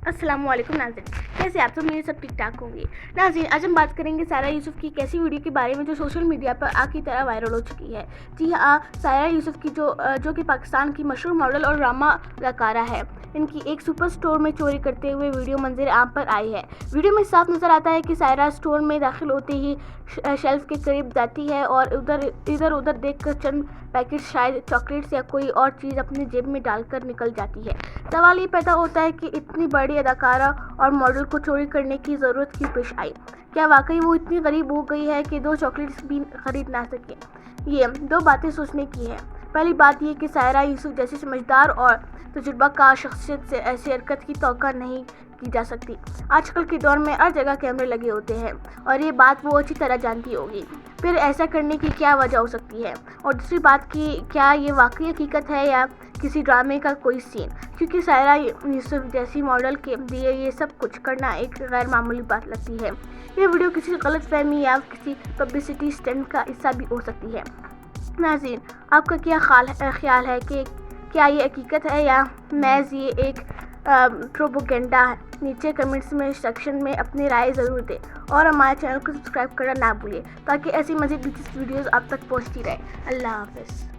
अस्सलाम वालेकुम नाज़रीन, कैसे आप सब? मेरे सब ठीक ठाक होंगे। नाज़रीन, आज हम बात करेंगे सायरा यूसुफ की एक ऐसी वीडियो के बारे में जो सोशल मीडिया पर आग की तरह वायरल हो चुकी है। जी हाँ, सायरा यूसुफ की जो कि पाकिस्तान की मशहूर मॉडल और ड्रामा अदाकारा है, इनकी एक सुपर स्टोर में चोरी करते हुए वीडियो मंजर आम पर आई है। वीडियो में साफ नज़र आता है कि सायरा स्टोर में दाखिल होते ही शेल्फ के करीब जाती है और इधर उधर देखकर चंद पैकेट, शायद चॉकलेट्स या कोई और चीज़, अपनी जेब में डालकर निकल जाती है। सवाल ये पैदा होता है कि इतनी बड़ी अदाकारा और मॉडल को चोरी करने की ज़रूरत क्यों पेश आई? क्या वाकई वो इतनी गरीब हो गई है कि 2 चॉकलेट्स भी खरीद ना सके? ये 2 बातें सोचने की है। पहली बात ये कि सायरा यूसुफ जैसी समझदार और तजुर्बाकार शख्सियत से ऐसी हरकत की तौक़ा नहीं की जा सकती। आजकल के दौर में हर जगह कैमरे लगे होते हैं और ये बात वो अच्छी तरह जानती होगी। फिर ऐसा करने की क्या वजह हो सकती है? और दूसरी बात कि क्या ये वाकई हकीकत है या किसी ड्रामे का कोई सीन? क्योंकि सायरा यूसुफ जैसी मॉडल के लिए ये सब कुछ करना एक गैर मामूली बात लगती है। ये वीडियो किसी गलत फहमी या किसी पब्लिसिटी स्टंट का हिस्सा भी हो सकती है। नाज़रीन, आपका क्या ख्याल है कि क्या ये हकीकत है या महज ये एक प्रोपेगेंडा है? नीचे कमेंट्स में सेक्शन में अपनी राय ज़रूर दें और हमारे चैनल को सब्सक्राइब करना ना भूलिए ताकि ऐसी मज़ीद दिलचस्प वीडियोज़ आप तक पहुँचती रहे। अल्लाह हाफ़िज़।